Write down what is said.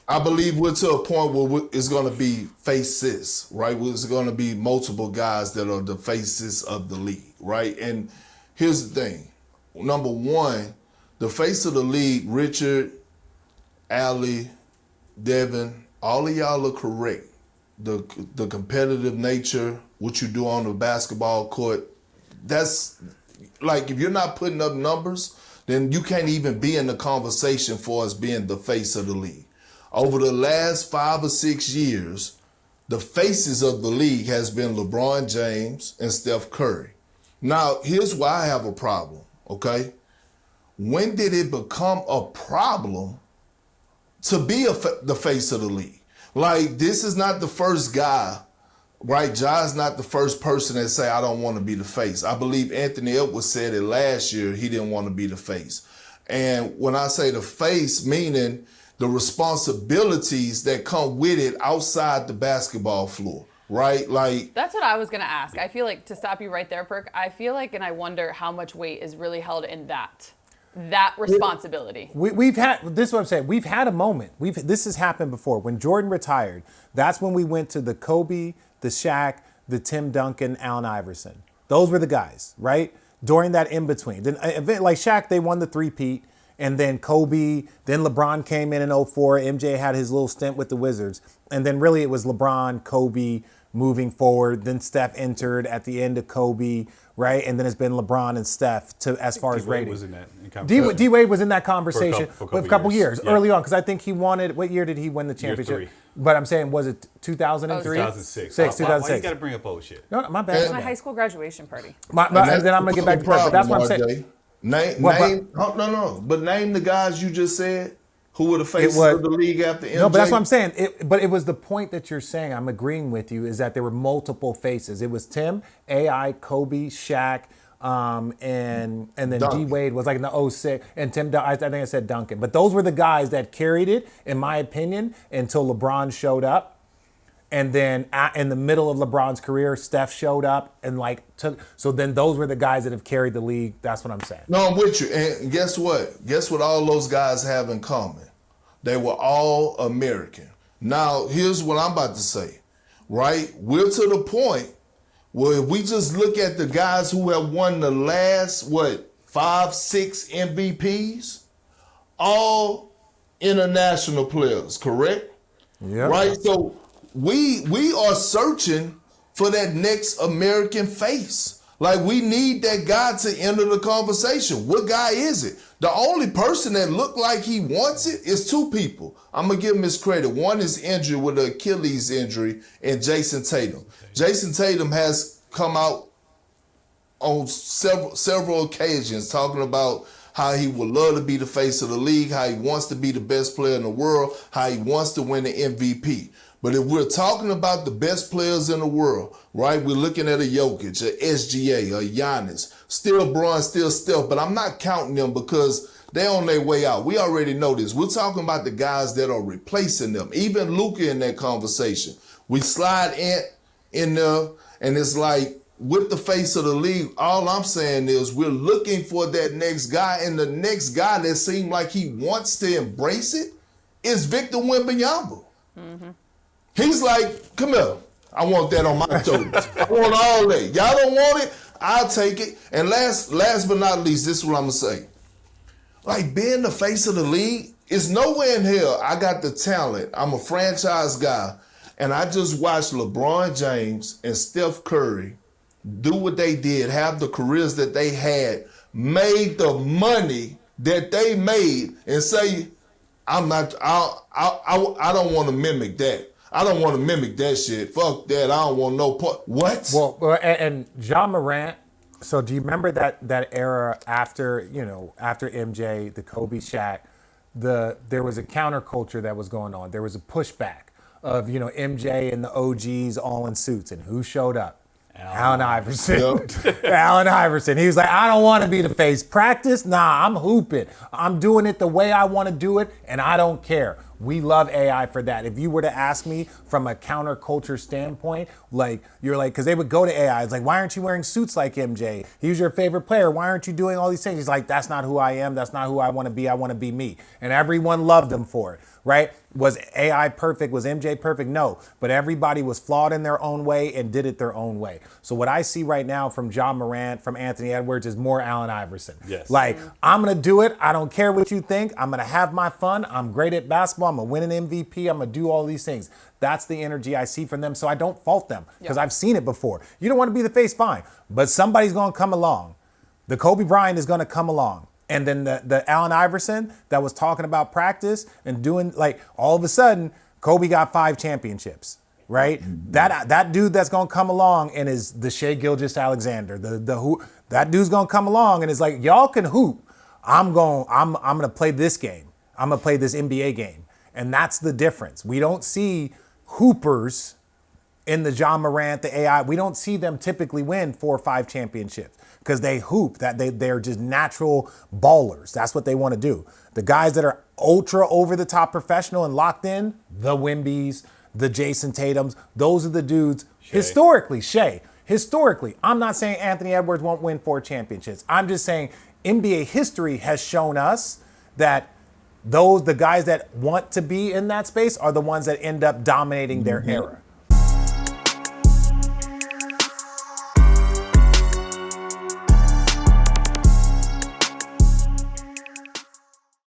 I believe we're to a point where it's going to be faces, right? Where it's going to be multiple guys that are the faces of the league, right? And here's the thing. Number one, the face of the league, Richard, Allie, Devin, all of y'all are correct. The competitive nature, what you do on the basketball court, that's like if you're not putting up numbers, then you can't even be in the conversation for us being the face of the league. Over the last 5 or 6 years, the faces of the league has been LeBron James and Steph Curry. Now, here's why I have a problem, okay? When did it become a problem to be the face of the league? Like, this is not the first guy, right? Ja's not the first person that say, I don't want to be the face. I believe Anthony Edwards said it last year, he didn't want to be the face. And when I say the face, meaning the responsibilities that come with it outside the basketball floor, right? Like, that's what I was going to ask. I feel like, to stop you right there, Perk, I feel like, and I wonder how much weight is really held in that responsibility. We've had, this is what I'm saying, we've had a moment. This has happened before. When Jordan retired, that's when we went to the Kobe, the Shaq, the Tim Duncan, Allen Iverson. Those were the guys, right? During that in-between. Then, like Shaq, they won the three-peat. And then Kobe, then LeBron came in 04. MJ had his little stint with the Wizards. And then really it was LeBron, Kobe moving forward. Then Steph entered at the end of Kobe, right? And then it's been LeBron and Steph as far as ratings. D-Wade was in that conversation for a couple years early on, because I think he wanted, what year did he win the championship? Year 3. But I'm saying, was it 2003? 2006. 2006. Why you got to bring up old shit? No, my bad. It's my high school graduation party. And then I'm going to get back to Perk, but that's what I'm saying. Name the guys you just said who were the faces of the league after MJ. No, but that's what I'm saying. But it was the point that you're saying, I'm agreeing with you, is that there were multiple faces. It was Tim, AI, Kobe, Shaq, and then D-Wade was like in the 06, and Tim, I think I said Duncan. But those were the guys that carried it, in my opinion, until LeBron showed up. And then in the middle of LeBron's career, Steph showed up and so then those were the guys that have carried the league. That's what I'm saying. No, I'm with you. And guess what? Guess what all those guys have in common? They were all American. Now, here's what I'm about to say, right? We're to the point where if we just look at the guys who have won the last, 5, 6 MVPs, all international players, correct? Yeah. Right? So we are searching for that next American face. Like, we need that guy to enter the conversation. What guy is it? The only person that looked like he wants it is 2 people. I'm going to give him his credit. One is injured with an Achilles injury, and Jason Tatum. Okay. Jason Tatum has come out on several occasions talking about how he would love to be the face of the league, how he wants to be the best player in the world, how he wants to win the MVP. But if we're talking about the best players in the world, right, we're looking at a Jokic, a SGA, a Giannis, still Bron, still Steph, but I'm not counting them because they're on their way out. We already know this. We're talking about the guys that are replacing them. Even Luka in that conversation. We slide in there, and it's like, with the face of the league, all I'm saying is we're looking for that next guy, and the next guy that seems like he wants to embrace it is Victor Wembanyama. Mm-hmm. He's like, come here. I want that on my shoulders. I want all that. Y'all don't want it? I'll take it. And last but not least, this is what I'm going to say. Like, being the face of the league is nowhere in hell. I got the talent. I'm a franchise guy. And I just watched LeBron James and Steph Curry do what they did, have the careers that they had, made the money that they made, and say, I don't want to mimic that. I don't want to mimic that shit. Fuck that. I don't want no part. What? Well, and Ja Morant. So do you remember that era after MJ, the Kobe, Shaq, there was a counterculture that was going on. There was a pushback of, MJ and the OGs all in suits, and who showed up? Allen Iverson. Yep. Allen Iverson. He was like, I don't want to be the face. Practice? Nah, I'm hooping. I'm doing it the way I want to do it, and I don't care. We love AI for that. If you were to ask me from a counterculture standpoint, because they would go to AI. It's like, why aren't you wearing suits like MJ? He's your favorite player. Why aren't you doing all these things? He's like, that's not who I am. That's not who I want to be. I want to be me. And everyone loved him for it, right? Was AI perfect? Was MJ perfect? No, but everybody was flawed in their own way and did it their own way. So what I see right now from Ja Morant, from Anthony Edwards is more Allen Iverson. Yes. Like, I'm going to do it. I don't care what you think. I'm going to have my fun. I'm great at basketball. I'm going to win an MVP. I'm going to do all these things. That's the energy I see from them. So I don't fault them because I've seen it before. You don't want to be the face, fine. But somebody's going to come along. The Kobe Bryant is going to come along. And then the Allen Iverson that was talking about practice and doing, like, all of a sudden, Kobe got 5 championships, right? That dude that's gonna come along and is the Shea Gilgeous-Alexander, that dude's gonna come along and is like, y'all can hoop. I'm gonna play this game. I'm gonna play this NBA game. And that's the difference. We don't see hoopers in the Ja Morant, the AI. We don't see them typically win 4 or 5 championships because they hoop, that they're just natural ballers. That's what they want to do. The guys that are ultra over the top professional and locked in, the Wemby's, the Jason Tatums, those are the dudes. Historically, I'm not saying Anthony Edwards won't win 4 championships. I'm just saying NBA history has shown us that the guys that want to be in that space are the ones that end up dominating their era.